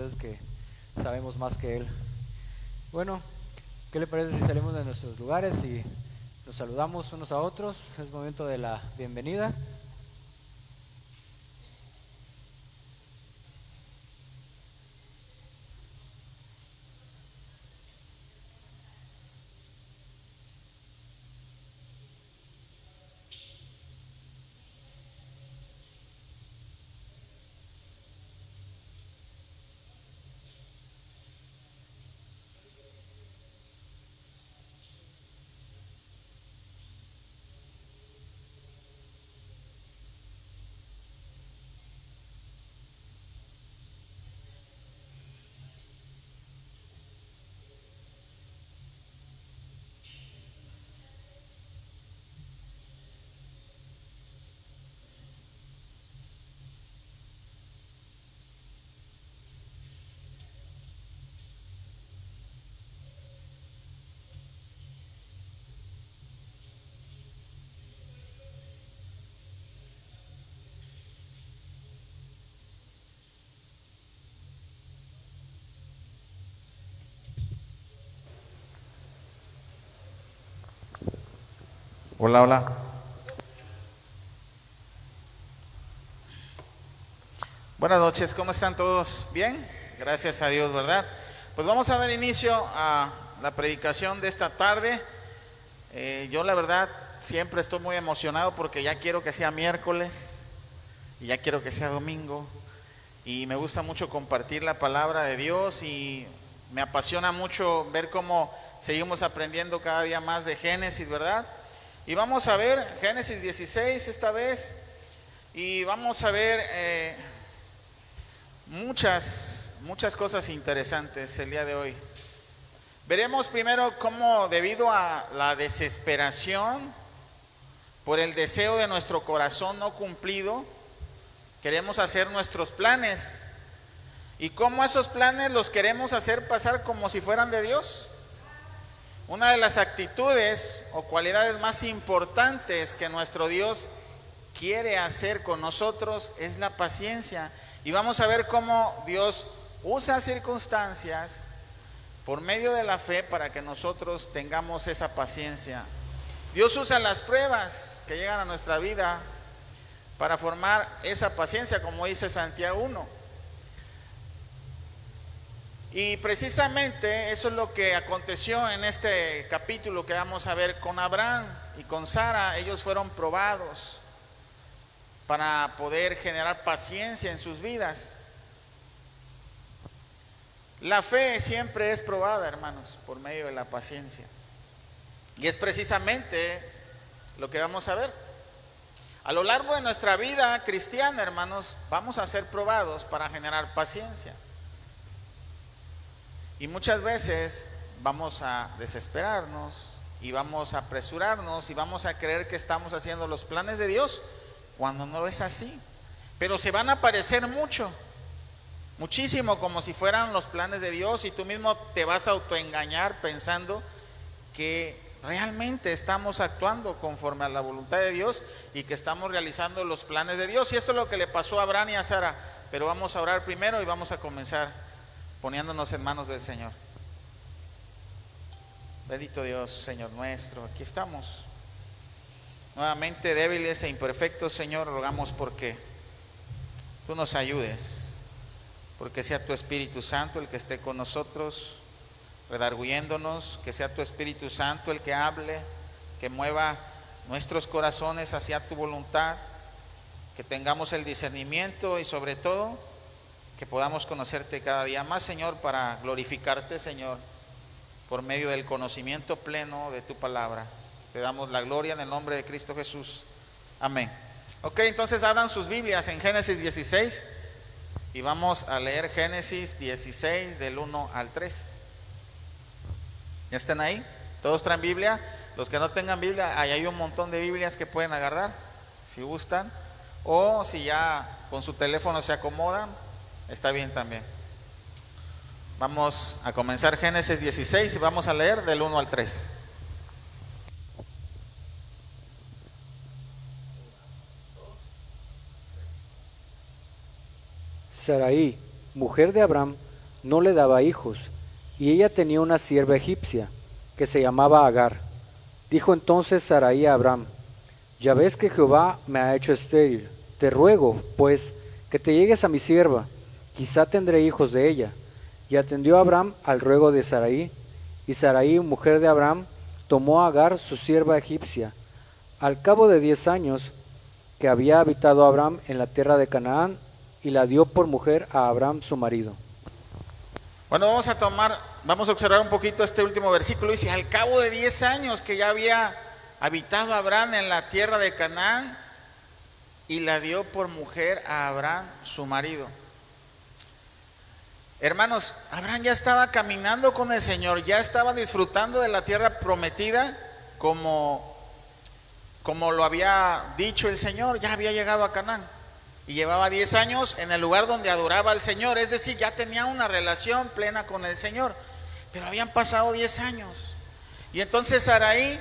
veces que sabemos más que Él. Bueno, ¿qué le parece si salimos de nuestros lugares y nos saludamos unos a otros? Es momento de la bienvenida. Hola, hola. Buenas noches, ¿cómo están todos? ¿Bien? Gracias a Dios, ¿verdad? Pues vamos a dar inicio a la predicación de esta tarde. Yo la verdad siempre estoy muy emocionado porque ya quiero que sea miércoles y ya quiero que sea domingo. Y me gusta mucho compartir la palabra de Dios y me apasiona mucho ver cómo seguimos aprendiendo cada día más de Génesis, ¿verdad? Y vamos a ver Génesis 16 esta vez y vamos a ver muchas cosas interesantes el día de hoy. Veremos primero cómo debido a la desesperación por el deseo de nuestro corazón no cumplido, queremos hacer nuestros planes y cómo esos planes los queremos hacer pasar como si fueran de Dios. Una de las actitudes o cualidades más importantes que nuestro Dios quiere hacer con nosotros es la paciencia. Y vamos a ver cómo Dios usa circunstancias por medio de la fe para que nosotros tengamos esa paciencia. Dios usa las pruebas que llegan a nuestra vida para formar esa paciencia, como dice Santiago 1. Y precisamente eso es lo que aconteció en este capítulo que vamos a ver con Abraham y con Sara. Ellos fueron probados para poder generar paciencia en sus vidas. La fe siempre es probada, hermanos, por medio de la paciencia. Y es precisamente lo que vamos a ver. A lo largo de nuestra vida cristiana, hermanos, vamos a ser probados para generar paciencia. Y muchas veces vamos a desesperarnos y vamos a apresurarnos y vamos a creer que estamos haciendo los planes de Dios cuando no es así. Pero se van a parecer muchísimo como si fueran los planes de Dios y tú mismo te vas a autoengañar pensando que realmente estamos actuando conforme a la voluntad de Dios y que estamos realizando los planes de Dios. Y esto es lo que le pasó a Abraham y a Sara. Pero vamos a orar primero y vamos a comenzar poniéndonos en manos del Señor. Bendito Dios, Señor nuestro, aquí estamos nuevamente débiles e imperfectos, Señor. Rogamos porque tú nos ayudes, porque sea tu Espíritu Santo el que esté con nosotros, redarguyéndonos, que sea tu Espíritu Santo el que hable, que mueva nuestros corazones hacia tu voluntad, que tengamos el discernimiento y sobre todo que podamos conocerte cada día más, Señor, para glorificarte, Señor, por medio del conocimiento pleno de tu palabra. Te damos la gloria en el nombre de Cristo Jesús. Amén. Ok, entonces abran sus Biblias en Génesis 16 y vamos a leer Génesis 16 del 1 al 3. ¿Ya están ahí? ¿Todos traen Biblia? Los que no tengan Biblia, ahí hay un montón de Biblias que pueden agarrar, si gustan, o si ya con su teléfono se acomodan, está bien también. Vamos a comenzar Génesis 16 y vamos a leer del 1 al 3. Sarai, mujer de Abraham, no le daba hijos, y ella tenía una sierva egipcia, que se llamaba Agar. Dijo entonces Sarai a Abram: ya ves que Jehová me ha hecho estéril. Te ruego, pues, que te llegues a mi sierva, quizá tendré hijos de ella. Y atendió Abram al ruego de Sarai, y Sarai, mujer de Abram, tomó a Agar, su sierva egipcia. Al cabo de 10 años que había habitado Abram en la tierra de Canaán, y la dio por mujer a Abram su marido. Bueno, vamos a observar un poquito este último versículo. Dice, al cabo de 10 años que ya había habitado Abraham en la tierra de Canaán, y la dio por mujer a Abraham su marido. Hermanos, Abraham ya estaba caminando con el Señor, ya estaba disfrutando de la tierra prometida como lo había dicho el Señor. Ya había llegado a Canaán y llevaba 10 años en el lugar donde adoraba al Señor, es decir, ya tenía una relación plena con el Señor, pero habían pasado 10 años. Y entonces Sarai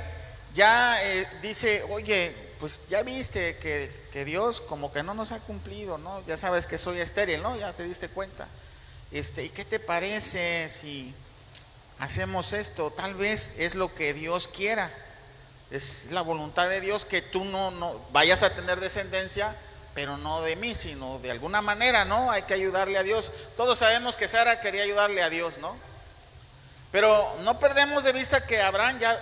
ya dice, oye, pues ya viste que Dios como que no nos ha cumplido, ¿no? Ya sabes que soy estéril, ¿no? Ya te diste cuenta. ¿Y qué te parece si hacemos esto? Tal vez es lo que Dios quiera. Es la voluntad de Dios que tú no vayas a tener descendencia, pero no de mí, sino de alguna manera, ¿no? Hay que ayudarle a Dios. Todos sabemos que Sara quería ayudarle a Dios, ¿no? Pero no perdemos de vista que Abraham ya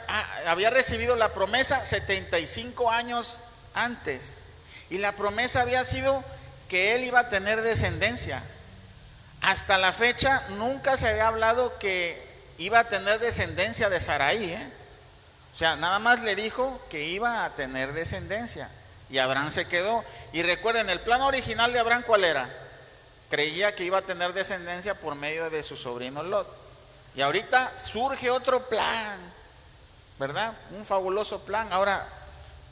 había recibido la promesa 75 años antes. Y la promesa había sido que él iba a tener descendencia. Hasta la fecha nunca se había hablado que iba a tener descendencia de Sarai, ¿eh? O sea, nada más le dijo que iba a tener descendencia. Y Abraham se quedó. Y recuerden, el plan original de Abraham, ¿cuál era? Creía que iba a tener descendencia por medio de su sobrino Lot. Y ahorita surge otro plan, ¿verdad? Un fabuloso plan. Ahora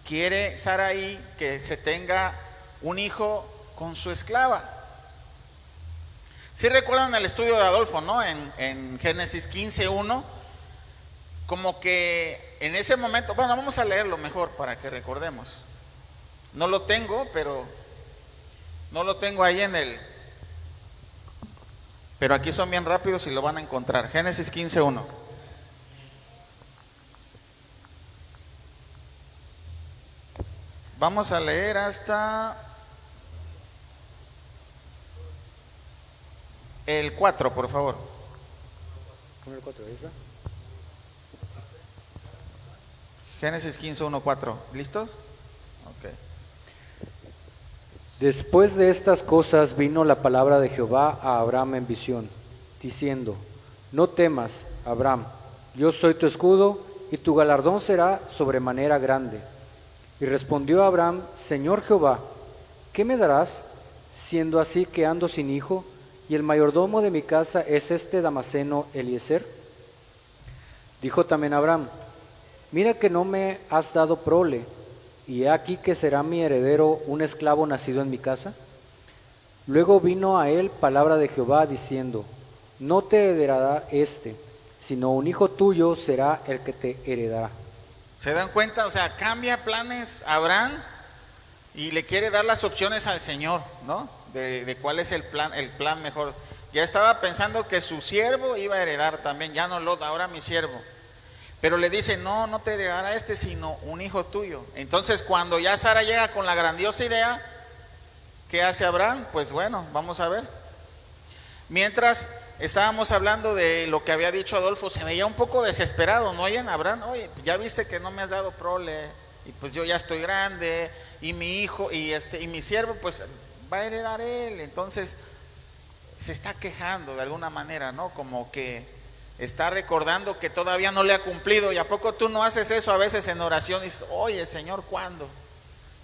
quiere Sarai que se tenga un hijo con su esclava. Si recuerdan el estudio de Adolfo, ¿no? En Génesis 15:1, como que en ese momento, bueno, vamos a leerlo mejor para que recordemos. No lo tengo, pero no lo tengo ahí pero aquí son bien rápidos y lo van a encontrar. Génesis 15:1. Vamos a leer hasta el 4, por favor. ¿Cómo el 4 esa? Génesis 15:1-4. ¿Listos? Ok. Después de estas cosas vino la palabra de Jehová a Abraham en visión, diciendo: no temas, Abraham, yo soy tu escudo, y tu galardón será sobremanera grande. Y respondió Abraham: Señor Jehová, ¿qué me darás, siendo así que ando sin hijo, y el mayordomo de mi casa es este Damaseno Eliezer? Dijo también Abraham: mira que no me has dado prole, y he aquí que será mi heredero un esclavo nacido en mi casa. Luego vino a él palabra de Jehová diciendo: no te heredará sino un hijo tuyo será el que te heredará. ¿Se dan cuenta? O sea, cambia planes Abraham y le quiere dar las opciones al Señor, ¿no? De cuál es el plan mejor. Ya estaba pensando que su siervo iba a heredar también, ya no Lot, ahora mi siervo. Pero le dice, no te heredará sino un hijo tuyo. Entonces, cuando ya Sara llega con la grandiosa idea, ¿qué hace Abraham? Pues bueno, vamos a ver. Mientras estábamos hablando de lo que había dicho Adolfo, se veía un poco desesperado, ¿no oyen? Abraham, oye, ya viste que no me has dado prole, y pues yo ya estoy grande, y mi hijo, y mi siervo, pues va a heredar él. Entonces, se está quejando de alguna manera, ¿no? Como que está recordando que todavía no le ha cumplido. ¿Y a poco tú no haces eso a veces en oración? Y dices, oye, Señor, ¿cuándo?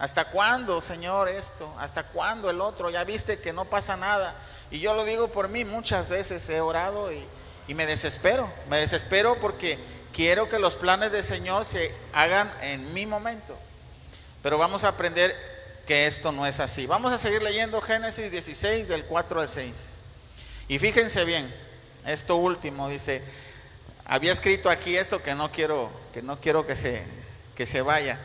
¿Hasta cuándo, Señor, esto? ¿Hasta cuándo el otro? Ya viste que no pasa nada. Y yo lo digo por mí, muchas veces he orado y me desespero. Me desespero porque quiero que los planes del Señor se hagan en mi momento. Pero vamos a aprender que esto no es así. Vamos a seguir leyendo Génesis 16, del 4 al 6. Y fíjense bien, esto último dice, había escrito aquí esto que no quiero que se vaya.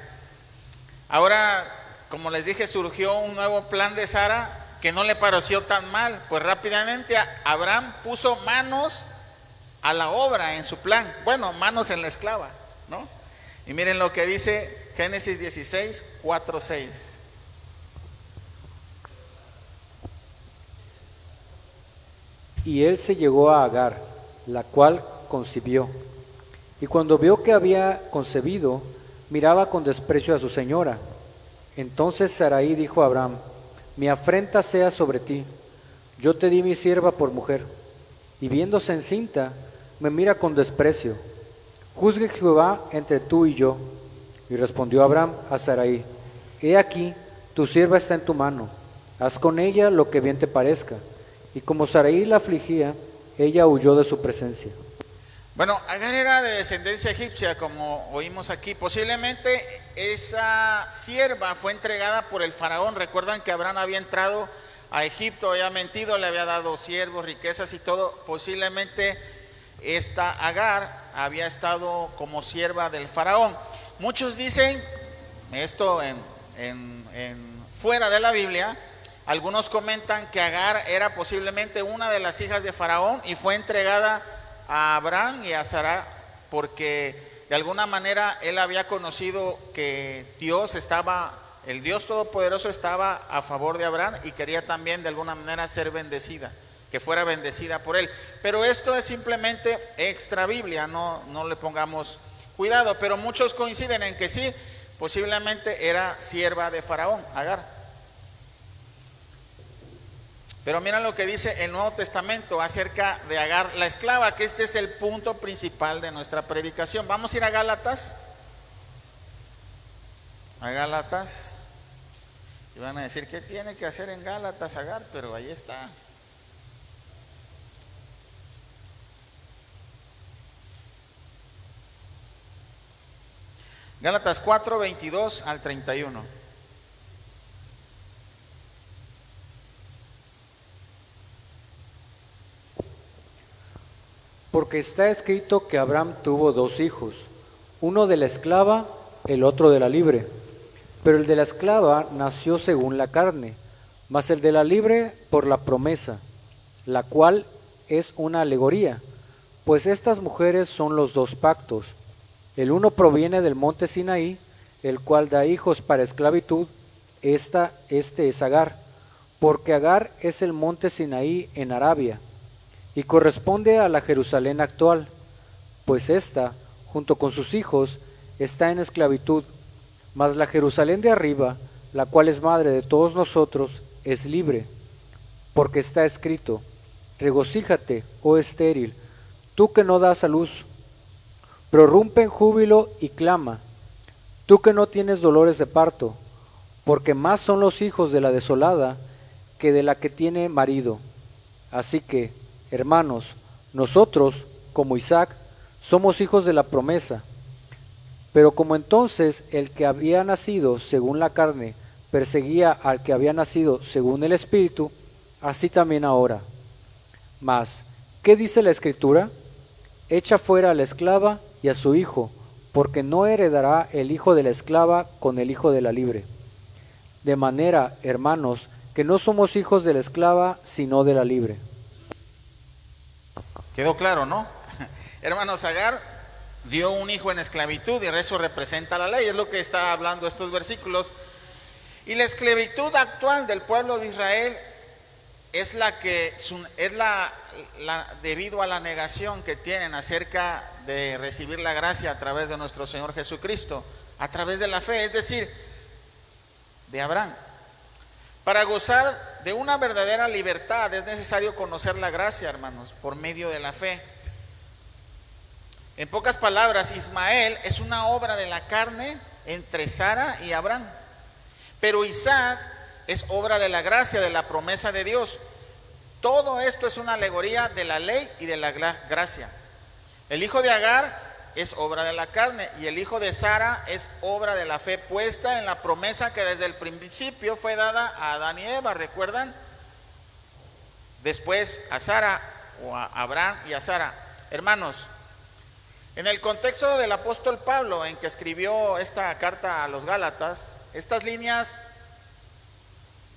Ahora, como les dije, surgió un nuevo plan de Sara que no le pareció tan mal, pues rápidamente Abraham puso manos a la obra en su plan, bueno, manos en la esclava, ¿no? Y miren lo que dice Génesis 16, 4, 6. Y él se llegó a Agar, la cual concibió. Y cuando vio que había concebido, miraba con desprecio a su señora. Entonces Sarai dijo a Abraham: mi afrenta sea sobre ti, yo te di mi sierva por mujer, y viéndose encinta, me mira con desprecio. Juzgue Jehová entre tú y yo. Y respondió Abraham a Sarai: he aquí, tu sierva está en tu mano, haz con ella lo que bien te parezca. Y como Sarai la afligía, ella huyó de su presencia. Bueno, Agar era de descendencia egipcia, como oímos aquí. Posiblemente esa sierva fue entregada por el faraón. Recuerdan que Abraham había entrado a Egipto, había mentido, le había dado siervos, riquezas y todo. Posiblemente esta Agar había estado como sierva del faraón. Muchos dicen, esto fuera de la Biblia, algunos comentan que Agar era posiblemente una de las hijas de faraón y fue entregada a Abraham y a Sara porque de alguna manera él había conocido que Dios estaba, el Dios Todopoderoso estaba a favor de Abraham y quería también de alguna manera ser bendecida, que fuera bendecida por él. Pero esto es simplemente extra Biblia, no le pongamos cuidado, pero muchos coinciden en que sí, posiblemente era sierva de faraón, Agar. Pero mira lo que dice el Nuevo Testamento acerca de Agar, la esclava, que este es el punto principal de nuestra predicación. Vamos a ir a Gálatas. A Gálatas. Y van a decir, ¿qué tiene que hacer en Gálatas Agar? Pero ahí está. Gálatas 4, 22 al 31. Porque está escrito que Abraham tuvo dos hijos, uno de la esclava, el otro de la libre. Pero el de la esclava nació según la carne, mas el de la libre por la promesa, la cual es una alegoría, pues estas mujeres son los dos pactos. El uno proviene del monte Sinaí, el cual da hijos para esclavitud, este es Agar, porque Agar es el monte Sinaí en Arabia, y corresponde a la Jerusalén actual, pues ésta, junto con sus hijos, está en esclavitud, mas la Jerusalén de arriba, la cual es madre de todos nosotros, es libre, porque está escrito: regocíjate, oh estéril, tú que no das a luz, prorrumpe en júbilo y clama, tú que no tienes dolores de parto, porque más son los hijos de la desolada que de la que tiene marido. Así que, hermanos, nosotros, como Isaac, somos hijos de la promesa. Pero como entonces el que había nacido según la carne perseguía al que había nacido según el Espíritu, así también ahora. Mas, ¿qué dice la Escritura? Echa fuera a la esclava y a su hijo, porque no heredará el hijo de la esclava con el hijo de la libre. De manera, hermanos, que no somos hijos de la esclava, sino de la libre. Quedó claro, ¿no? Hermanos, Agar dio un hijo en esclavitud y eso representa la ley, es lo que está hablando estos versículos. Y la esclavitud actual del pueblo de Israel es debido a la negación que tienen acerca de recibir la gracia a través de nuestro Señor Jesucristo, a través de la fe, es decir, de Abraham. Para gozar de una verdadera libertad es necesario conocer la gracia, hermanos, por medio de la fe. En pocas palabras, Ismael es una obra de la carne entre Sara y Abraham, pero Isaac es obra de la gracia, de la promesa de Dios. Todo esto es una alegoría de la ley y de la gracia. El hijo de Agar es obra de la carne y el hijo de Sara es obra de la fe puesta en la promesa que desde el principio fue dada a Adán y Eva, ¿recuerdan? Después a Sara, o a Abraham y a Sara. Hermanos, en el contexto del apóstol Pablo en que escribió esta carta a los Gálatas, estas líneas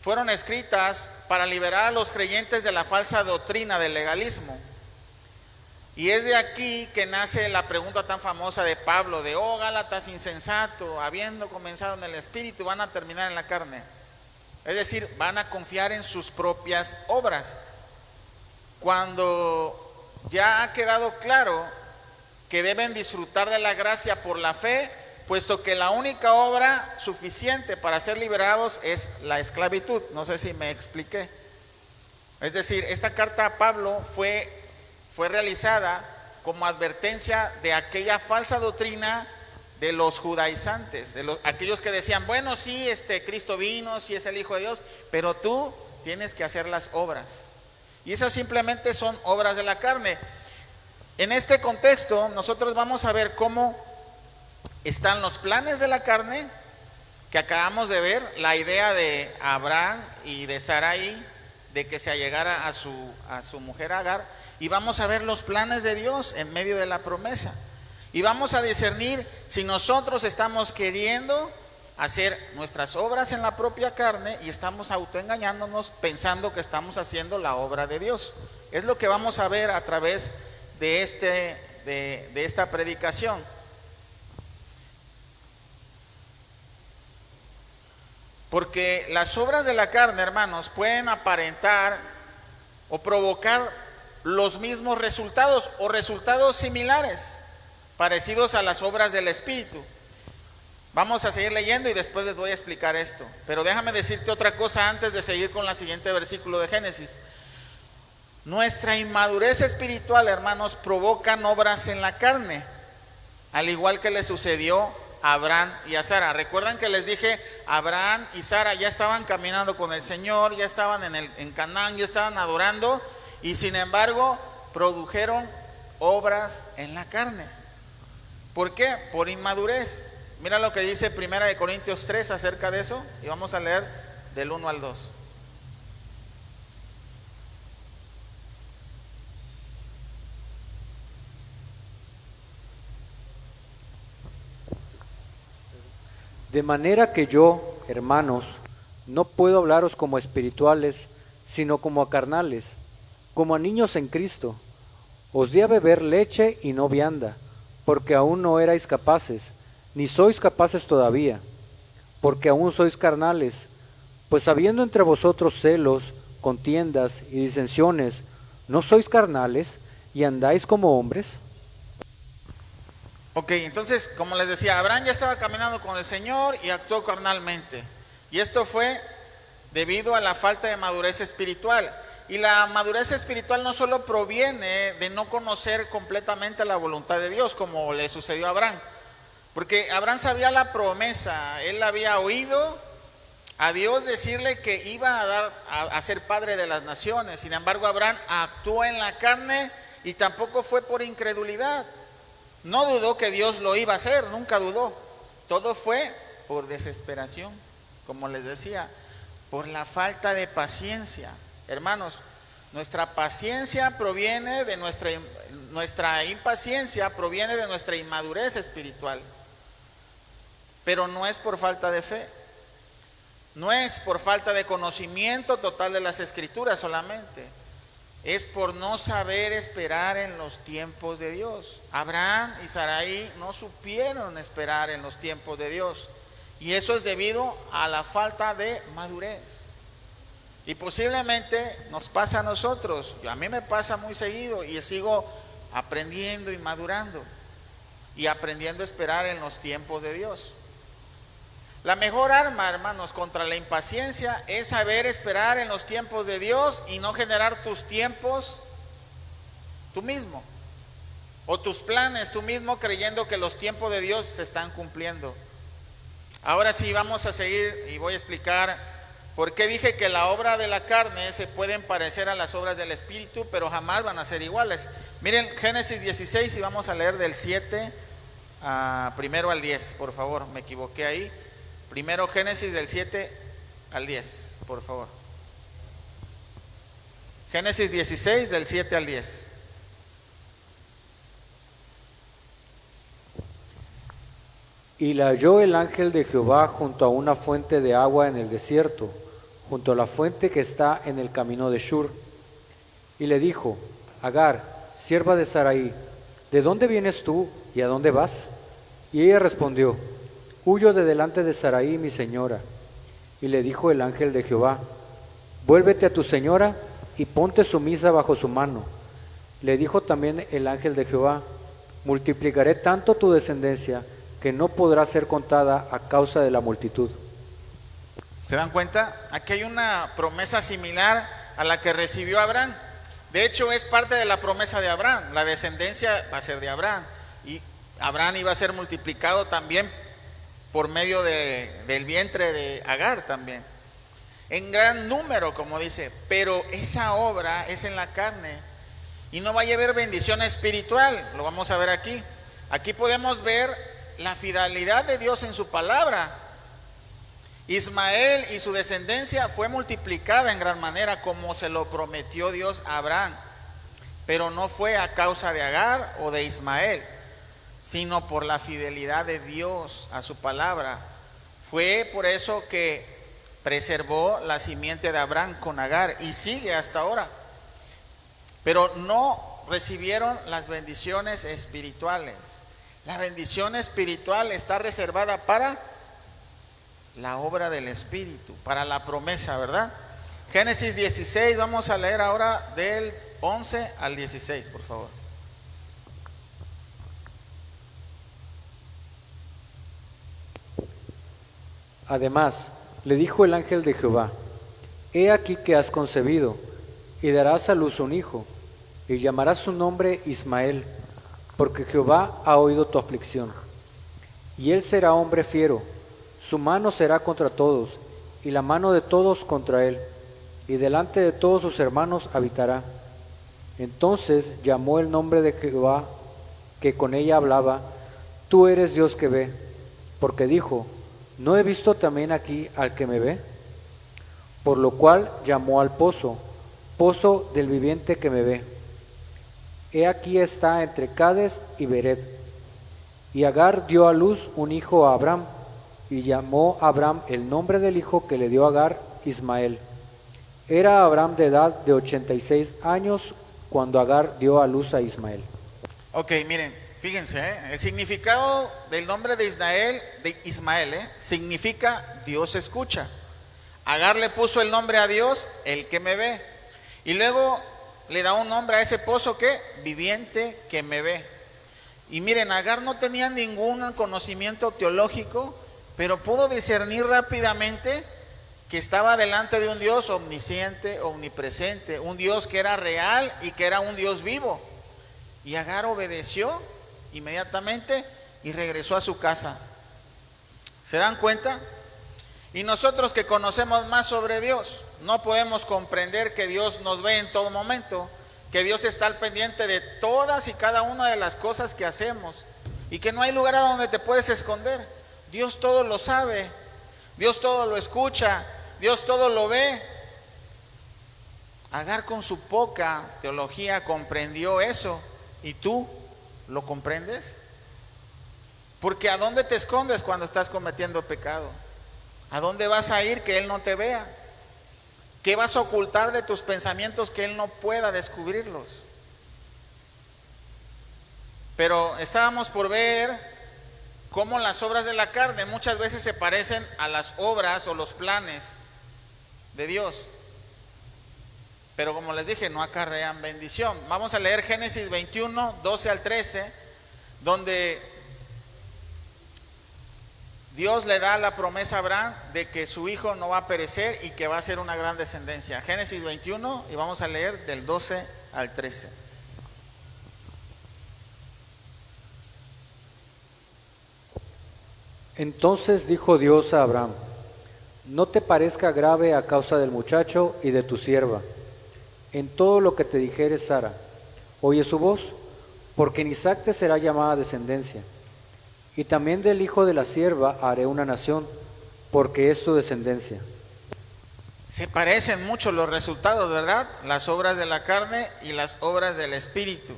fueron escritas para liberar a los creyentes de la falsa doctrina del legalismo. Y es de aquí que nace la pregunta tan famosa de Pablo, de, oh Gálatas insensato, habiendo comenzado en el Espíritu, van a terminar en la carne. Es decir, van a confiar en sus propias obras. Cuando ya ha quedado claro que deben disfrutar de la gracia por la fe, puesto que la única obra suficiente para ser liberados es la esclavitud. No sé si me expliqué. Es decir, esta carta a Pablo fue realizada como advertencia de aquella falsa doctrina de los judaizantes, de aquellos que decían, bueno, sí, Cristo vino, sí es el Hijo de Dios, pero tú tienes que hacer las obras. Y esas simplemente son obras de la carne. En este contexto, nosotros vamos a ver cómo están los planes de la carne, que acabamos de ver, la idea de Abraham y de Sarai, de que se allegara a su mujer Agar, y vamos a ver los planes de Dios en medio de la promesa. Y vamos a discernir si nosotros estamos queriendo hacer nuestras obras en la propia carne y estamos autoengañándonos pensando que estamos haciendo la obra de Dios. Es lo que vamos a ver a través de esta predicación. Porque las obras de la carne, hermanos, pueden aparentar o provocar los mismos resultados o resultados similares, parecidos a las obras del Espíritu. Vamos a seguir leyendo y después les voy a explicar esto. Pero déjame decirte otra cosa antes de seguir con el siguiente versículo de Génesis. Nuestra inmadurez espiritual, hermanos, provocan obras en la carne, al igual que le sucedió a Abraham y a Sara. Recuerdan que les dije, Abraham y Sara ya estaban caminando con el Señor, ya estaban en Canaán, ya estaban adorando, y sin embargo produjeron obras en la carne. ¿Por qué? Por inmadurez. Mira lo que dice 1 Corintios 3 acerca de eso, y vamos a leer del 1 al 2. De manera que yo, hermanos, no puedo hablaros como espirituales, sino como a carnales, como a niños en Cristo. Os di a beber leche y no vianda, porque aún no erais capaces, ni sois capaces todavía, porque aún sois carnales. Pues habiendo entre vosotros celos, contiendas y disensiones, ¿no sois carnales y andáis como hombres? Ok, entonces, como les decía, Abraham ya estaba caminando con el Señor y actuó carnalmente. Y esto fue debido a la falta de madurez espiritual. Y la madurez espiritual no solo proviene de no conocer completamente la voluntad de Dios, como le sucedió a Abraham. Porque Abraham sabía la promesa, él había oído a Dios decirle que iba a ser padre de las naciones. Sin embargo, Abraham actuó en la carne y tampoco fue por incredulidad. No dudó que Dios lo iba a hacer, nunca dudó. Todo fue por desesperación, como les decía, por la falta de paciencia. Hermanos, nuestra paciencia proviene de nuestra impaciencia proviene de nuestra inmadurez espiritual. Pero no es por falta de fe. No es por falta de conocimiento total de las Escrituras solamente. Es por no saber esperar en los tiempos de Dios. Abraham y Sarai no supieron esperar en los tiempos de Dios. Y eso es debido a la falta de madurez. Y posiblemente nos pasa a nosotros. A mí me pasa muy seguido y sigo aprendiendo y madurando. Y aprendiendo a esperar en los tiempos de Dios. La mejor arma, hermanos, contra la impaciencia es saber esperar en los tiempos de Dios y no generar tus tiempos tú mismo, o tus planes tú mismo, creyendo que los tiempos de Dios se están cumpliendo. Ahora sí vamos a seguir y voy a explicar por qué dije que la obra de la carne se pueden parecer a las obras del Espíritu, pero jamás van a ser iguales. Miren Génesis 16 y vamos a leer del 7 primero al 10, por favor, me equivoqué ahí. Primero Génesis del 7 al 10, por favor. Génesis 16 del 7 al 10. Y la halló el ángel de Jehová junto a una fuente de agua en el desierto, junto a la fuente que está en el camino de Shur. Y le dijo: Agar, sierva de Sarai, ¿de dónde vienes tú y a dónde vas? Y ella respondió: Huyo de delante de Sarai, mi señora. Y le dijo el ángel de Jehová: Vuélvete a tu señora y ponte sumisa bajo su mano. Le dijo también el ángel de Jehová: Multiplicaré tanto tu descendencia que no podrá ser contada a causa de la multitud. ¿Se dan cuenta? Aquí hay una promesa similar a la que recibió Abraham. De hecho, es parte de la promesa de Abraham. La descendencia va a ser de Abraham. Y Abraham iba a ser multiplicado también por medio del vientre de Agar también. En gran número, como dice. Pero esa obra es en la carne. Y no va a llevar bendición espiritual. Lo vamos a ver aquí. Aquí podemos ver la fidelidad de Dios en su palabra. Ismael y su descendencia fue multiplicada en gran manera como se lo prometió Dios a Abraham, pero no fue a causa de Agar o de Ismael, sino por la fidelidad de Dios a su palabra. Fue por eso que preservó la simiente de Abraham con Agar y sigue hasta ahora. Pero no recibieron las bendiciones espirituales. La bendición espiritual está reservada para la obra del Espíritu, para la promesa, ¿verdad? Génesis 16, vamos a leer ahora del 11 al 16, por favor. Además, le dijo el ángel de Jehová: He aquí que has concebido, y darás a luz un hijo, y llamarás su nombre Ismael, porque Jehová ha oído tu aflicción. Y él será hombre fiero, su mano será contra todos, y la mano de todos contra él, y delante de todos sus hermanos habitará. Entonces llamó el nombre de Jehová, que con ella hablaba: Tú eres Dios que ve, porque dijo: ¿No he visto también aquí al que me ve? Por lo cual llamó al pozo, pozo del viviente que me ve. He aquí está entre Cades y Bered. Y Agar dio a luz un hijo a Abraham, y llamó a Abraham el nombre del hijo que le dio Agar, Ismael. Era Abraham de edad de 86 años cuando Agar dio a luz a Ismael. Ok, miren, fíjense, el significado del nombre de Ismael, significa Dios escucha. Agar le puso el nombre a Dios, el que me ve. Y luego le da un nombre a ese pozo que viviente que me ve. Y miren, Agar no tenía ningún conocimiento teológico, pero pudo discernir rápidamente que estaba delante de un Dios omnisciente, omnipresente, un Dios que era real y que era un Dios vivo. Y Agar obedeció inmediatamente y regresó a su casa. ¿Se dan cuenta? Y nosotros que conocemos más sobre Dios, no podemos comprender que Dios nos ve en todo momento, que Dios está al pendiente de todas y cada una de las cosas que hacemos y que no hay lugar a donde te puedes esconder. Dios todo lo sabe, Dios todo lo escucha, Dios todo lo ve. Agar con su poca teología comprendió eso. ¿Y tú lo comprendes? Porque ¿a dónde te escondes cuando estás cometiendo pecado? ¿A dónde vas a ir que Él no te vea? ¿Qué vas a ocultar de tus pensamientos que Él no pueda descubrirlos? Pero estábamos por ver cómo las obras de la carne muchas veces se parecen a las obras o los planes de Dios. Pero como les dije, no acarrean bendición. Vamos a leer Génesis 21, 12 al 13, donde Dios le da la promesa a Abraham de que su hijo no va a perecer y que va a ser una gran descendencia. Génesis 21, y vamos a leer del 12 al 13. Entonces dijo Dios a Abraham: No te parezca grave a causa del muchacho y de tu sierva. En todo lo que te dijere Sara, oye su voz, porque en Isaac te será llamada descendencia. Y también del hijo de la sierva haré una nación, porque es tu descendencia. Se parecen mucho los resultados, ¿verdad? Las obras de la carne y las obras del espíritu.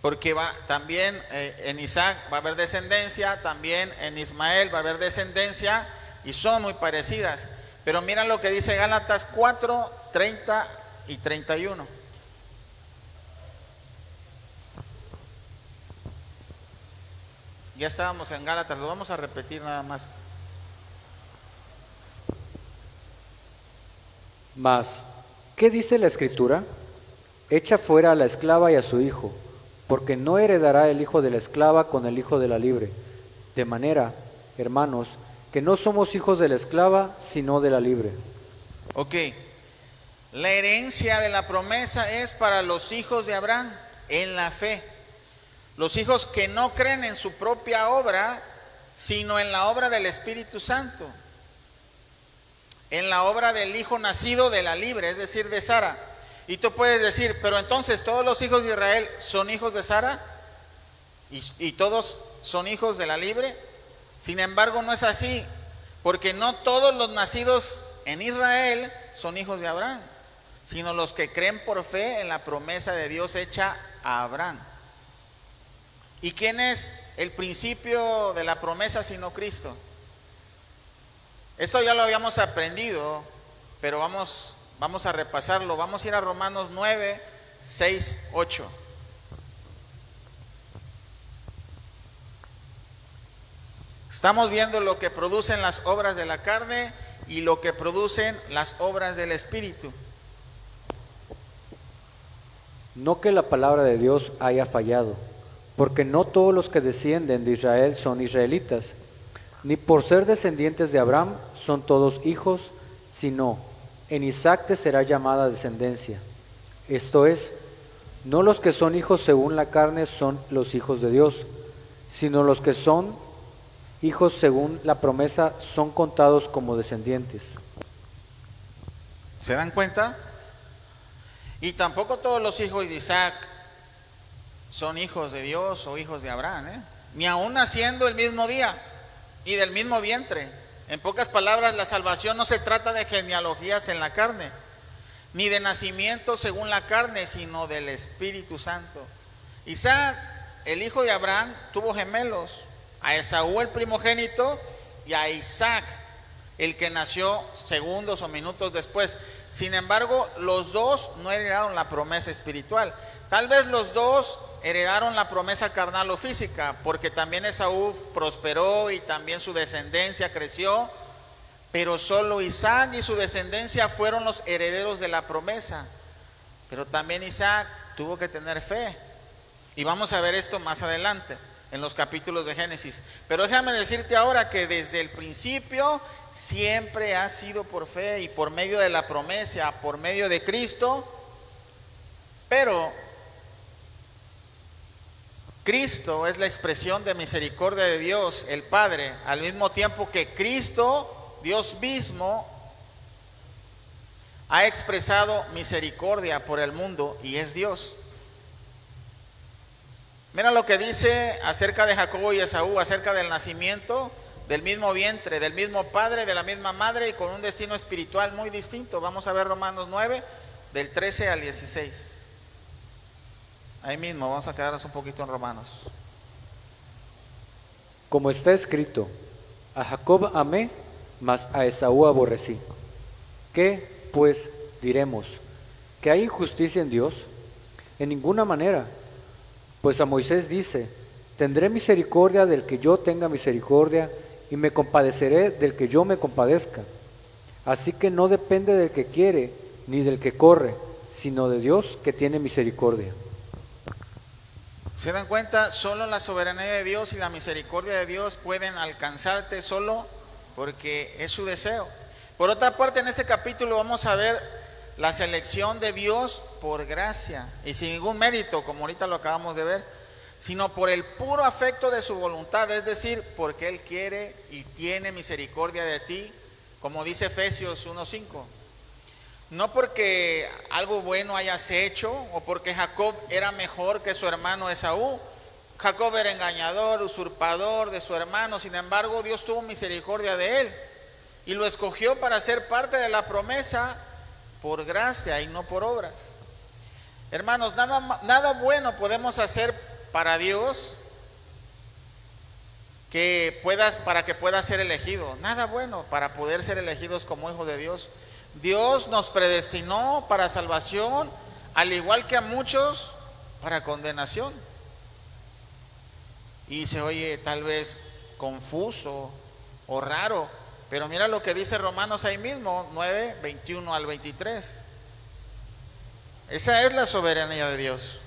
Porque también en Isaac va a haber descendencia, también en Ismael va a haber descendencia, y son muy parecidas. Pero mira lo que dice Gálatas 4, 30 y 31. Ya estábamos en Gálatas, lo vamos a repetir nada más. Mas, ¿qué dice la Escritura? Echa fuera a la esclava y a su hijo, porque no heredará el hijo de la esclava con el hijo de la libre. De manera, hermanos, que no somos hijos de la esclava, sino de la libre. Ok, la herencia de la promesa es para los hijos de Abraham en la fe. Los hijos que no creen en su propia obra, sino en la obra del Espíritu Santo. En la obra del hijo nacido de la libre, es decir, de Sara. Y tú puedes decir, pero entonces todos los hijos de Israel son hijos de Sara y todos son hijos de la libre. Sin embargo, no es así, porque no todos los nacidos en Israel son hijos de Abraham, sino los que creen por fe en la promesa de Dios hecha a Abraham. ¿Y quién es el principio de la promesa sino Cristo? Esto ya lo habíamos aprendido, pero vamos a repasarlo. Vamos a ir a Romanos 9, 6, 8. Estamos viendo lo que producen las obras de la carne y lo que producen las obras del Espíritu. No que la palabra de Dios haya fallado, porque no todos los que descienden de Israel son israelitas, ni por ser descendientes de Abraham son todos hijos, sino en Isaac te será llamada descendencia. Esto es, no los que son hijos según la carne son los hijos de Dios, sino los que son hijos según la promesa son contados como descendientes. ¿Se dan cuenta? Y tampoco todos los hijos de Isaac son hijos de Dios o hijos de Abraham, ni aún naciendo el mismo día y del mismo vientre. En pocas palabras, la salvación no se trata de genealogías en la carne, ni de nacimiento según la carne, sino del Espíritu Santo. Isaac, el hijo de Abraham, tuvo gemelos, a Esaú el primogénito y a Isaac, el que nació segundos o minutos después. Sin embargo, los dos no heredaron la promesa espiritual. Tal vez los dos heredaron la promesa carnal o física, porque también Esaú prosperó y también su descendencia creció, pero solo Isaac y su descendencia fueron los herederos de la promesa. Pero también Isaac tuvo que tener fe, y vamos a ver esto más adelante en los capítulos de Génesis. Pero déjame decirte ahora que desde el principio siempre ha sido por fe y por medio de la promesa, por medio de Cristo. Pero Cristo es la expresión de misericordia de Dios, el Padre, al mismo tiempo que Cristo, Dios mismo, ha expresado misericordia por el mundo y es Dios. Mira lo que dice acerca de Jacobo y Esaú, acerca del nacimiento del mismo vientre, del mismo padre, de la misma madre y con un destino espiritual muy distinto. Vamos a ver Romanos 9, del 13 al 16. Ahí mismo, vamos a quedarnos un poquito en Romanos. Como está escrito, a Jacob amé, mas a Esaú aborrecí. ¿Qué, pues, diremos? ¿Que hay injusticia en Dios? En ninguna manera. Pues a Moisés dice, tendré misericordia del que yo tenga misericordia y me compadeceré del que yo me compadezca. Así que no depende del que quiere ni del que corre, sino de Dios que tiene misericordia. ¿Se dan cuenta? Solo la soberanía de Dios y la misericordia de Dios pueden alcanzarte solo porque es su deseo. Por otra parte, en este capítulo vamos a ver la selección de Dios por gracia y sin ningún mérito, como ahorita lo acabamos de ver, sino por el puro afecto de su voluntad, es decir, porque Él quiere y tiene misericordia de ti, como dice Efesios 1:5. No porque algo bueno hayas hecho o porque Jacob era mejor que su hermano Esaú. Jacob era engañador, usurpador de su hermano, sin embargo Dios tuvo misericordia de él y lo escogió para ser parte de la promesa por gracia y no por obras. Hermanos, nada bueno podemos hacer para Dios para que puedas ser elegido. Nada bueno para poder ser elegidos como hijos de Dios. Dios nos predestinó para salvación, al igual que a muchos para condenación. Y se oye tal vez confuso o raro, pero mira lo que dice Romanos ahí mismo, 9, 21 al 23. Esa es la soberanía de Dios.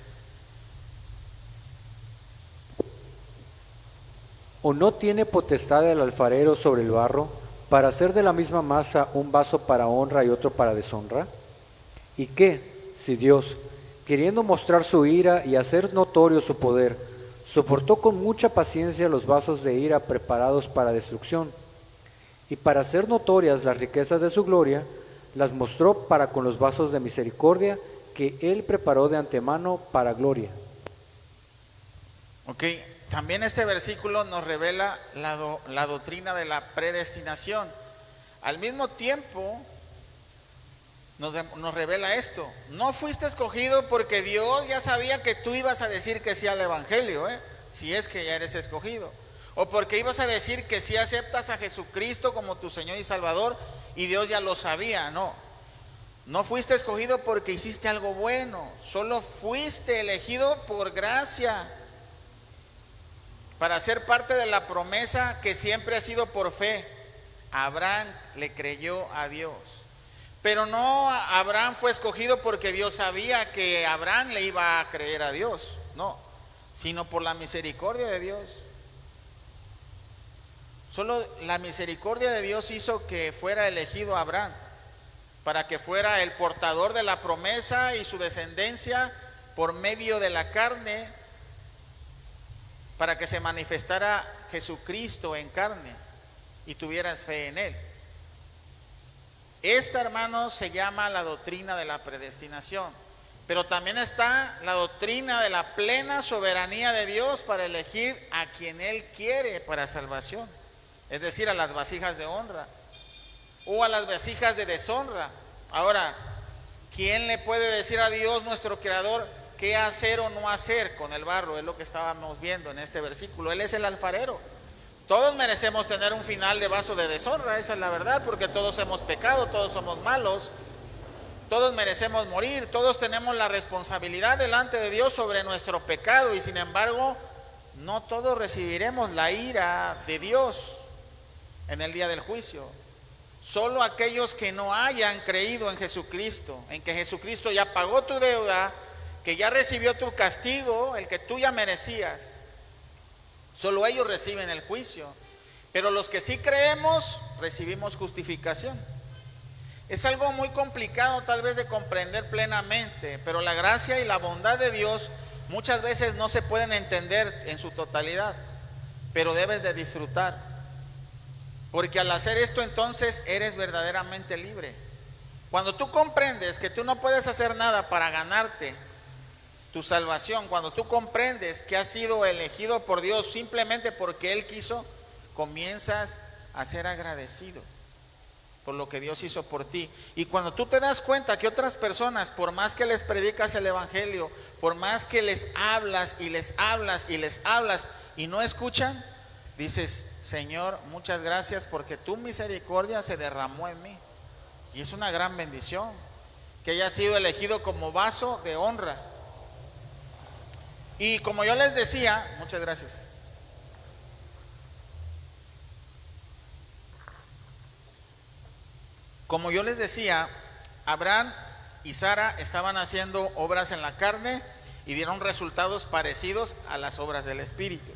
¿O no tiene potestad el alfarero sobre el barro para hacer de la misma masa un vaso para honra y otro para deshonra? ¿Y qué, si Dios, queriendo mostrar su ira y hacer notorio su poder, soportó con mucha paciencia los vasos de ira preparados para destrucción, y para hacer notorias las riquezas de su gloria, las mostró para con los vasos de misericordia que Él preparó de antemano para gloria? Ok, también este versículo nos revela la doctrina de la predestinación. Al mismo tiempo nos revela esto: no fuiste escogido porque Dios ya sabía que tú ibas a decir que sí al evangelio, si es que ya eres escogido, o porque ibas a decir que sí aceptas a Jesucristo como tu Señor y Salvador y Dios ya lo sabía. No fuiste escogido porque hiciste algo bueno, solo fuiste elegido por gracia para ser parte de la promesa que siempre ha sido por fe. Abraham le creyó a Dios. Pero no Abraham fue escogido porque Dios sabía que Abraham le iba a creer a Dios, no, sino por la misericordia de Dios. Solo la misericordia de Dios hizo que fuera elegido Abraham, para que fuera el portador de la promesa y su descendencia por medio de la carne, para que se manifestara Jesucristo en carne y tuvieras fe en Él. Esta, hermanos, se llama la doctrina de la predestinación. Pero también está la doctrina de la plena soberanía de Dios para elegir a quien Él quiere para salvación. Es decir, a las vasijas de honra o a las vasijas de deshonra. Ahora, ¿quién le puede decir a Dios, nuestro Creador, qué hacer o no hacer con el barro? Es lo que estábamos viendo en este versículo. Él es el alfarero. Todos merecemos tener un final de vaso de deshonra, esa es la verdad, porque todos hemos pecado, todos somos malos, todos merecemos morir, todos tenemos la responsabilidad delante de Dios sobre nuestro pecado, y sin embargo, no todos recibiremos la ira de Dios en el día del juicio. Solo aquellos que no hayan creído en Jesucristo, en que Jesucristo ya pagó tu deuda, que ya recibió tu castigo, el que tú ya merecías, solo ellos reciben el juicio. Pero los que sí creemos, recibimos justificación. Es algo muy complicado tal vez de comprender plenamente, pero la gracia y la bondad de Dios muchas veces no se pueden entender en su totalidad, pero debes de disfrutar, porque al hacer esto entonces eres verdaderamente libre. Cuando tú comprendes que tú no puedes hacer nada para ganarte tu salvación, cuando tú comprendes que has sido elegido por Dios simplemente porque Él quiso, comienzas a ser agradecido por lo que Dios hizo por ti. Y cuando tú te das cuenta que otras personas, por más que les predicas el evangelio, por más que les hablas y les hablas y les hablas y no escuchan, dices: Señor, muchas gracias porque tu misericordia se derramó en mí. Y es una gran bendición que haya sido elegido como vaso de honra. Y como yo les decía, muchas gracias. Como yo les decía, Abraham y Sara estaban haciendo obras en la carne y dieron resultados parecidos a las obras del Espíritu.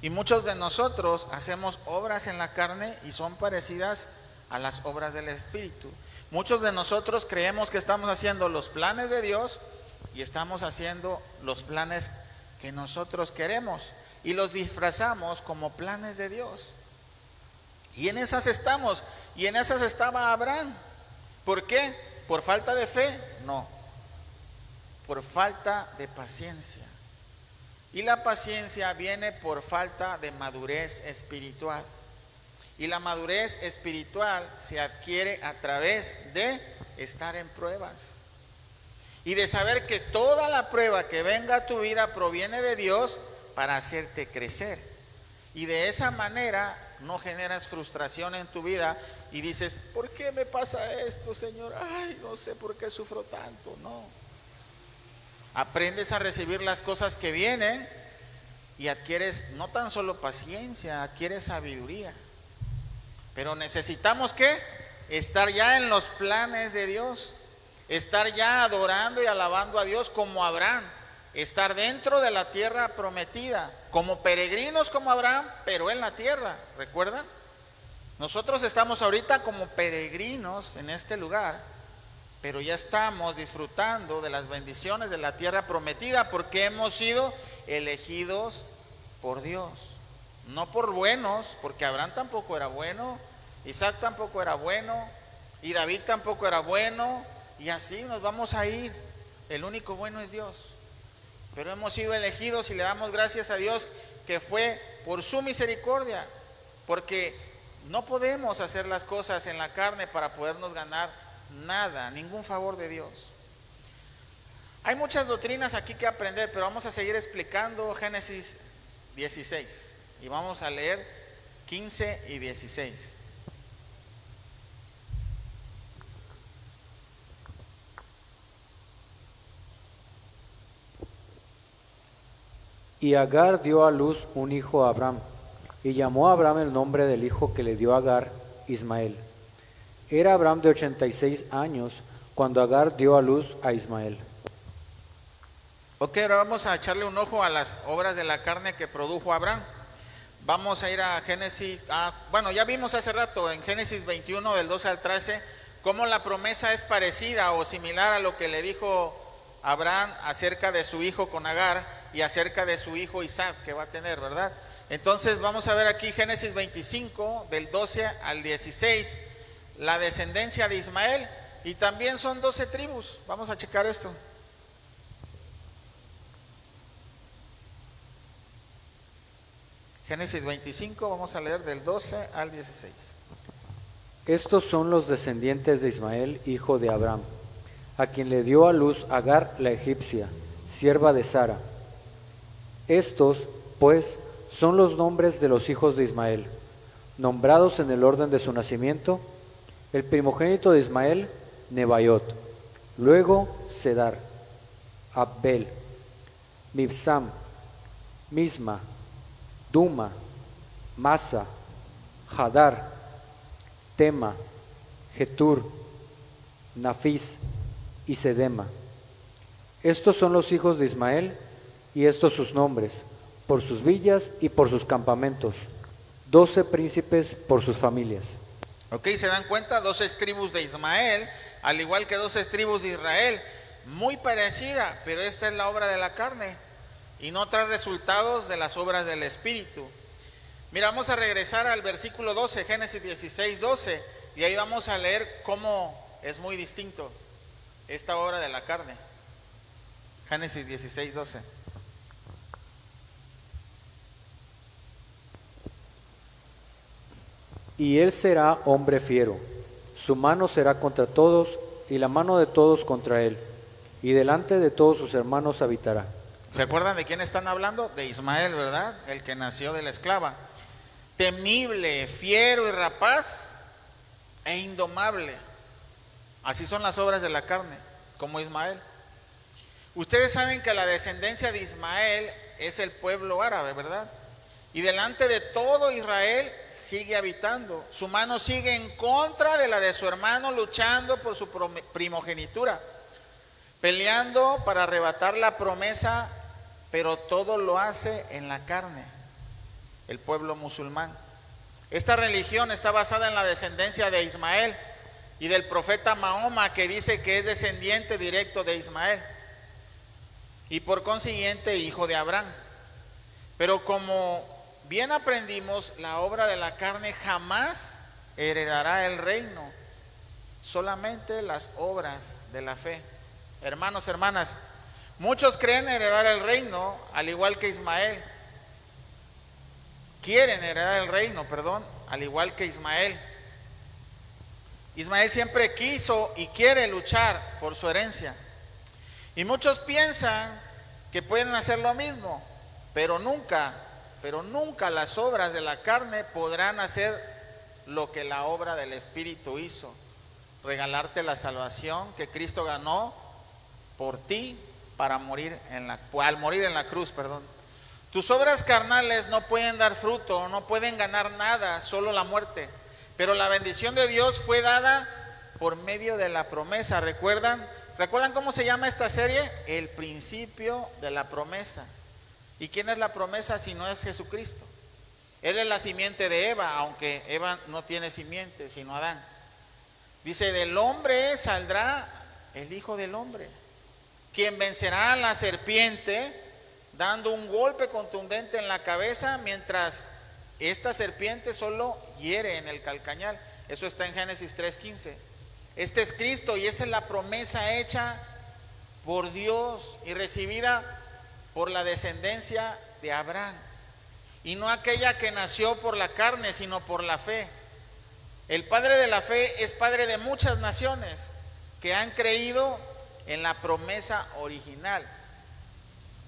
Y muchos de nosotros hacemos obras en la carne y son parecidas a las obras del Espíritu. Muchos de nosotros creemos que estamos haciendo los planes de Dios y estamos haciendo los planes que nosotros queremos y los disfrazamos como planes de Dios. Y en esas estamos, y en esas estaba Abraham. ¿Por qué? ¿Por falta de fe? No, por falta de paciencia. Y la paciencia viene por falta de madurez espiritual. Y la madurez espiritual se adquiere a través de estar en pruebas. Y de saber que toda la prueba que venga a tu vida proviene de Dios para hacerte crecer. Y de esa manera no generas frustración en tu vida y dices, ¿por qué me pasa esto, Señor? Ay, no sé por qué sufro tanto. No. Aprendes a recibir las cosas que vienen y adquieres no tan solo paciencia, adquieres sabiduría. Pero necesitamos ¿qué? Estar ya en los planes de Dios, estar ya adorando y alabando a Dios como Abraham, estar dentro de la tierra prometida, como peregrinos como Abraham, pero en la tierra, ¿recuerdan? Nosotros estamos ahorita como peregrinos en este lugar, pero ya estamos disfrutando de las bendiciones de la tierra prometida porque hemos sido elegidos por Dios, no por buenos, porque Abraham tampoco era bueno, Isaac tampoco era bueno, y David tampoco era bueno, y así nos vamos a ir. El único bueno es Dios, pero hemos sido elegidos y le damos gracias a Dios que fue por su misericordia, porque no podemos hacer las cosas en la carne para podernos ganar nada, ningún favor de Dios. Hay muchas doctrinas aquí que aprender, pero vamos a seguir explicando Génesis 16 y vamos a leer 15 y 16. Y Agar dio a luz un hijo a Abraham, y llamó a Abraham el nombre del hijo que le dio a Agar, Ismael. Era Abraham de 86 años cuando Agar dio a luz a Ismael. Ok, ahora vamos a echarle un ojo a las obras de la carne que produjo Abraham. Vamos a ir a Génesis, bueno, ya vimos hace rato en Génesis 21 del 12 al 13, cómo la promesa es parecida o similar a lo que le dijo Abraham acerca de su hijo con Agar y acerca de su hijo Isaac que va a tener, ¿verdad? Entonces vamos a ver aquí Génesis 25 del 12 al 16, la descendencia de Ismael, y también son 12 tribus. Vamos a checar esto. Génesis 25, vamos a leer del 12 al 16. Estos son los descendientes de Ismael, hijo de Abraham, a quien le dio a luz Agar la egipcia, sierva de Sara. Estos, pues, son los nombres de los hijos de Ismael, nombrados en el orden de su nacimiento. El primogénito de Ismael, Nebaiot, luego Cedar, Abel, Mibsam, Misma, Duma, Masa, Hadar, Tema, Getur, Nafis y Sedema. Estos son los hijos de Ismael, y estos sus nombres, por sus villas y por sus campamentos, 12 príncipes por sus familias. Ok, se dan cuenta, 12 tribus de Ismael, al igual que 12 tribus de Israel, muy parecida, pero esta es la obra de la carne y no trae resultados de las obras del Espíritu. Mira, vamos a regresar al versículo 12, Génesis 16, 12, y ahí vamos a leer cómo es muy distinto esta obra de la carne. Génesis 16, 12. Y él será hombre fiero, su mano será contra todos, y la mano de todos contra él, y delante de todos sus hermanos habitará. ¿Se acuerdan de quién están hablando? De Ismael, ¿verdad? El que nació de la esclava. Temible, fiero y rapaz e indomable. Así son las obras de la carne, como Ismael. Ustedes saben que la descendencia de Ismael es el pueblo árabe, ¿verdad? Y delante de todo Israel sigue habitando. Su mano sigue en contra de la de su hermano, luchando por su primogenitura, peleando para arrebatar la promesa, pero todo lo hace en la carne, el pueblo musulmán. Esta religión está basada en la descendencia de Ismael y del profeta Mahoma, que dice que es descendiente directo de Ismael y por consiguiente hijo de Abraham. Pero como bien aprendimos, la obra de la carne jamás heredará el reino, solamente las obras de la fe. Hermanos, hermanas, muchos creen heredar el reino, al igual que Ismael. Quieren heredar el reino, al igual que Ismael. Ismael siempre quiso y quiere luchar por su herencia. Y muchos piensan que pueden hacer lo mismo, pero nunca pero nunca las obras de la carne podrán hacer lo que la obra del Espíritu hizo: regalarte la salvación que Cristo ganó por ti para morir al morir en la cruz, perdón. Tus obras carnales no pueden dar fruto, no pueden ganar nada, solo la muerte. Pero la bendición de Dios fue dada por medio de la promesa. ¿Recuerdan cómo se llama esta serie? El principio de la promesa. ¿Y quién es la promesa si no es Jesucristo? Él es la simiente de Eva, aunque Eva no tiene simiente, sino Adán. Dice, del hombre saldrá el Hijo del Hombre, quien vencerá a la serpiente, dando un golpe contundente en la cabeza, mientras esta serpiente solo hiere en el calcañar. Eso está en Génesis 3:15. Este es Cristo, y esa es la promesa hecha por Dios y recibida por la descendencia de Abraham, y no aquella que nació por la carne, sino por la fe. El Padre de la fe es Padre de muchas naciones que han creído en la promesa original.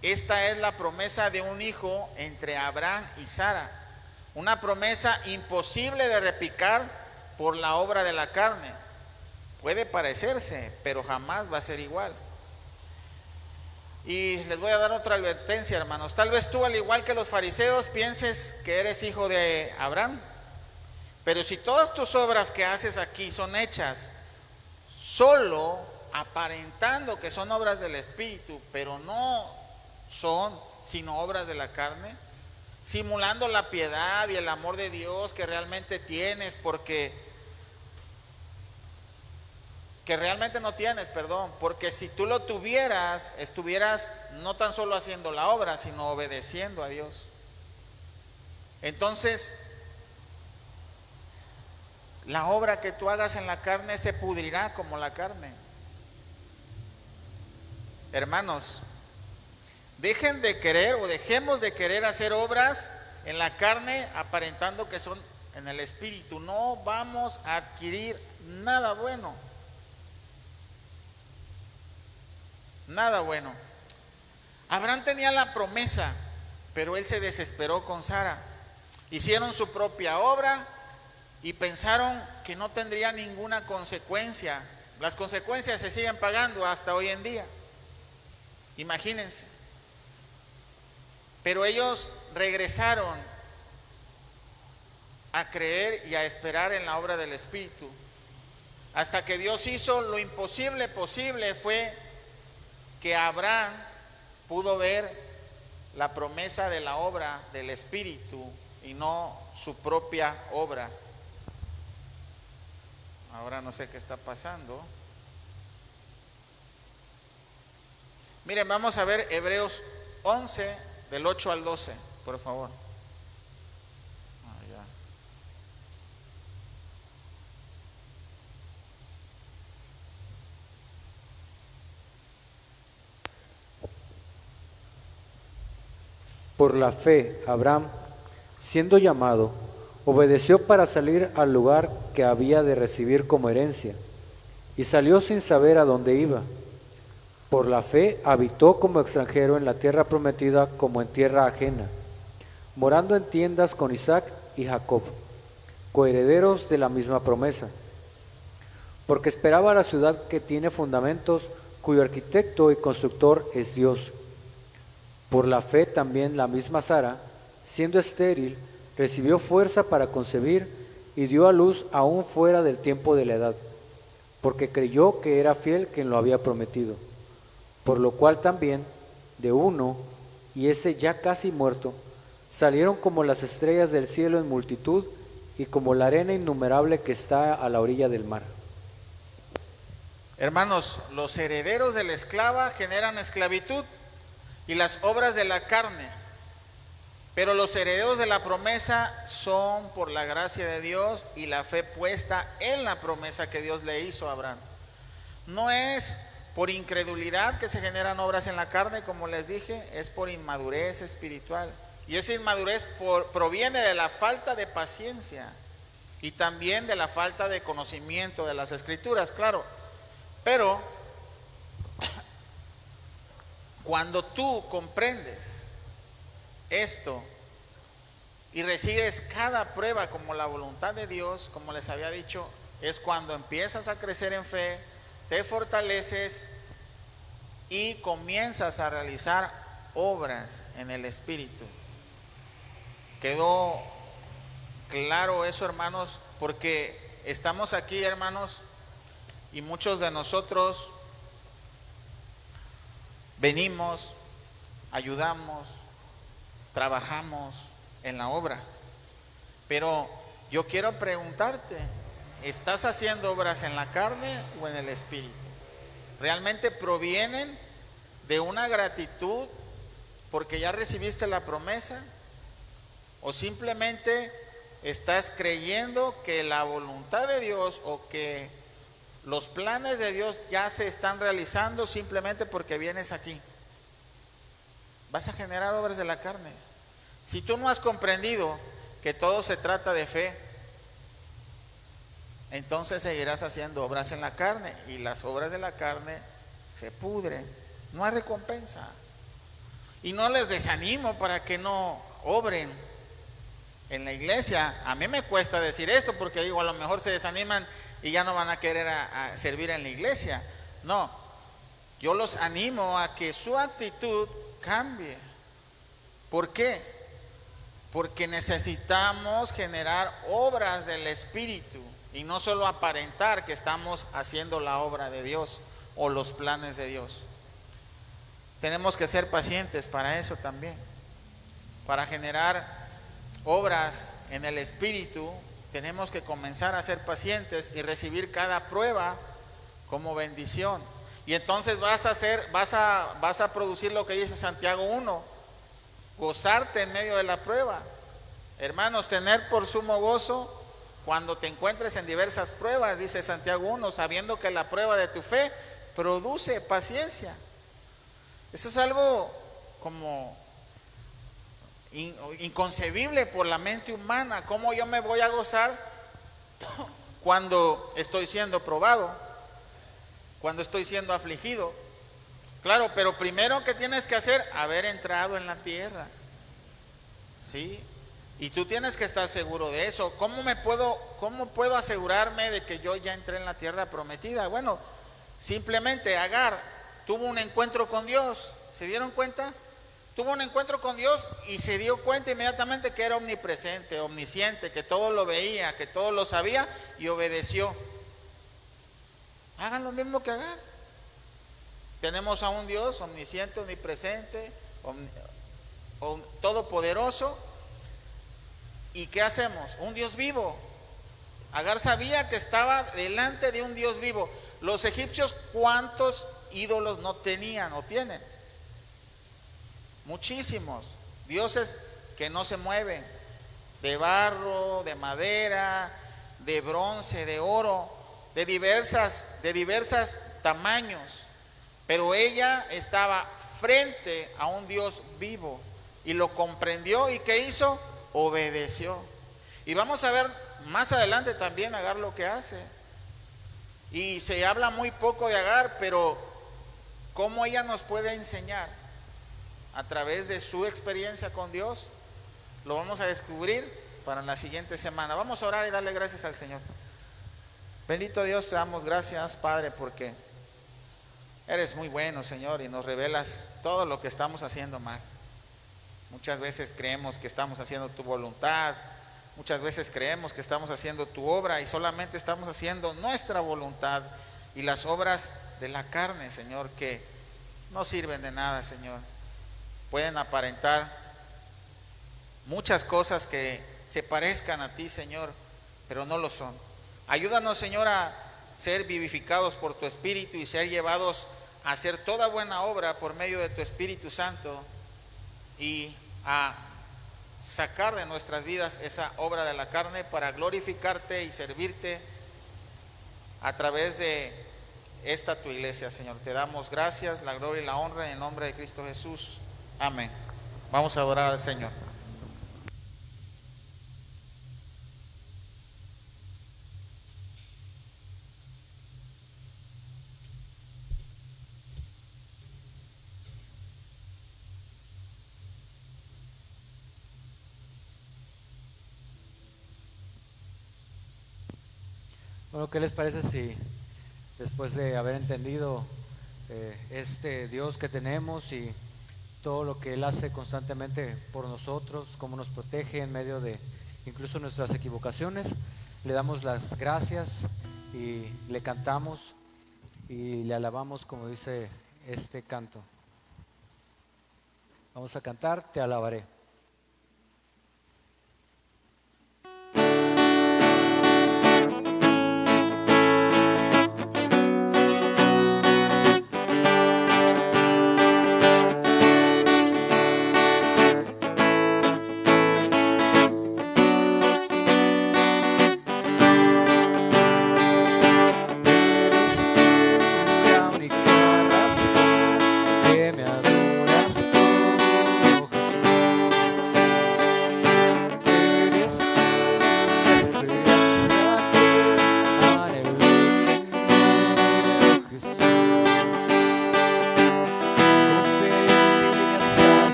Esta es la promesa de un hijo entre Abraham y Sara, una promesa imposible de replicar por la obra de la carne. Puede parecerse, pero jamás va a ser igual. Y les voy a dar otra advertencia, hermanos. Tal vez tú, al igual que los fariseos, pienses que eres hijo de Abraham, pero si todas tus obras que haces aquí son hechas solo aparentando que son obras del Espíritu, pero no son sino obras de la carne, simulando la piedad y el amor de Dios que realmente tienes, que realmente no tienes, porque si tú lo tuvieras, estuvieras no tan solo haciendo la obra, sino obedeciendo a Dios. Entonces, la obra que tú hagas en la carne se pudrirá como la carne. Hermanos, dejen de querer o dejemos de querer hacer obras en la carne aparentando que son en el Espíritu. No vamos a adquirir nada bueno. Nada bueno. Abraham tenía la promesa, pero él se desesperó con Sara. Hicieron su propia obra y pensaron que no tendría ninguna consecuencia. Las consecuencias se siguen pagando hasta hoy en día. Imagínense. Pero ellos regresaron a creer y a esperar en la obra del Espíritu. Hasta que Dios hizo lo imposible posible, fue que Abraham pudo ver la promesa de la obra del Espíritu y no su propia obra. Ahora no sé qué está pasando. Miren, vamos a ver Hebreos 11, del 8 al 12, por favor. Por la fe, Abraham, siendo llamado, obedeció para salir al lugar que había de recibir como herencia, y salió sin saber a dónde iba. Por la fe habitó como extranjero en la tierra prometida, como en tierra ajena, morando en tiendas con Isaac y Jacob, coherederos de la misma promesa, porque esperaba la ciudad que tiene fundamentos, cuyo arquitecto y constructor es Dios. Por la fe también la misma Sara, siendo estéril, recibió fuerza para concebir y dio a luz aún fuera del tiempo de la edad, porque creyó que era fiel quien lo había prometido. Por lo cual también de uno, y ese ya casi muerto, salieron como las estrellas del cielo en multitud y como la arena innumerable que está a la orilla del mar. Hermanos, los herederos de la esclava generan esclavitud y las obras de la carne, pero los herederos de la promesa son por la gracia de Dios y la fe puesta en la promesa que Dios le hizo a Abraham. No es por incredulidad que se generan obras en la carne, como les dije, es por inmadurez espiritual. Y esa inmadurez proviene de la falta de paciencia y también de la falta de conocimiento de las Escrituras, claro. Pero cuando tú comprendes esto, y recibes cada prueba como la voluntad de Dios, como les había dicho, es cuando empiezas a crecer en fe, te fortaleces y comienzas a realizar obras en el Espíritu. ¿Quedó claro eso, hermanos? Porque estamos aquí, hermanos, y muchos de nosotros venimos, ayudamos, trabajamos en la obra. Pero yo quiero preguntarte, ¿estás haciendo obras en la carne o en el Espíritu? ¿Realmente provienen de una gratitud porque ya recibiste la promesa? ¿O simplemente estás creyendo que la voluntad de Dios o que los planes de Dios ya se están realizando simplemente porque vienes aquí? Vas a generar obras de la carne. Si tú no has comprendido que todo se trata de fe, entonces seguirás haciendo obras en la carne, y las obras de la carne se pudren, no hay recompensa. Y no les desanimo para que no obren en la iglesia. A mí me cuesta decir esto porque digo, a lo mejor se desaniman y ya no van a querer a servir en la iglesia. No, yo los animo a que su actitud cambie. ¿Por qué? Porque necesitamos generar obras del Espíritu y no solo aparentar que estamos haciendo la obra de Dios o los planes de Dios. Tenemos que ser pacientes para eso también. Para generar obras en el Espíritu, tenemos que comenzar a ser pacientes y recibir cada prueba como bendición. Y entonces vas a producir lo que dice Santiago 1. Gozarte en medio de la prueba. Hermanos, tener por sumo gozo cuando te encuentres en diversas pruebas, dice Santiago 1, sabiendo que la prueba de tu fe produce paciencia. Eso es algo como inconcebible por la mente humana. ¿Cómo yo me voy a gozar cuando estoy siendo probado, cuando estoy siendo afligido? Claro, pero primero que tienes que hacer, haber entrado en la tierra, ¿sí? Y tú tienes que estar seguro de eso. ¿Cómo puedo asegurarme de que yo ya entré en la tierra prometida? Bueno, simplemente Agar tuvo un encuentro con Dios. ¿Se dieron cuenta? Tuvo un encuentro con Dios y se dio cuenta inmediatamente que era omnipresente, omnisciente, que todo lo veía, que todo lo sabía, y obedeció. Hagan lo mismo que Agar. Tenemos a un Dios omnisciente, omnipresente, todopoderoso. ¿Y qué hacemos? Un Dios vivo. Agar sabía que estaba delante de un Dios vivo. Los egipcios, ¿cuántos ídolos no tenían o tienen? Muchísimos. Dioses que no se mueven, de barro, de madera, de bronce, de oro, de diversas tamaños. Pero ella estaba frente a un Dios vivo y lo comprendió. ¿Y qué hizo? Obedeció. Y vamos a ver más adelante también Agar lo que hace. Y se habla muy poco de Agar, pero ¿cómo ella nos puede enseñar? A través de su experiencia con Dios. Lo vamos a descubrir para la siguiente semana. Vamos a orar y darle gracias al Señor. Bendito Dios, te damos gracias, Padre, porque eres muy bueno, Señor, y nos revelas todo lo que estamos haciendo mal. Muchas veces creemos que estamos haciendo tu voluntad, muchas veces creemos que estamos haciendo tu obra y solamente estamos haciendo nuestra voluntad y las obras de la carne, Señor, que no sirven de nada, Señor. Pueden aparentar muchas cosas que se parezcan a ti, Señor, pero no lo son. Ayúdanos, Señor, a ser vivificados por tu Espíritu y ser llevados a hacer toda buena obra por medio de tu Espíritu Santo y a sacar de nuestras vidas esa obra de la carne para glorificarte y servirte a través de esta tu iglesia, Señor. Te damos gracias, la gloria y la honra en el nombre de Cristo Jesús. Amén. Vamos a adorar al Señor. Bueno, ¿qué les parece si después de haber entendido este Dios que tenemos y todo lo que Él hace constantemente por nosotros, cómo nos protege en medio de incluso nuestras equivocaciones, le damos las gracias y le cantamos y le alabamos como dice este canto? Vamos a cantar, te alabaré.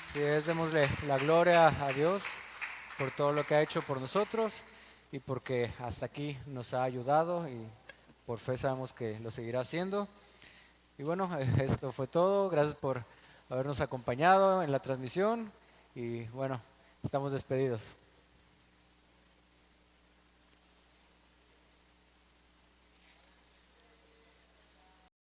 Así es, démosle la gloria a Dios por todo lo que ha hecho por nosotros y porque hasta aquí nos ha ayudado y por fe sabemos que lo seguirá haciendo. Y bueno, esto fue todo. Gracias por habernos acompañado en la transmisión y bueno, estamos despedidos.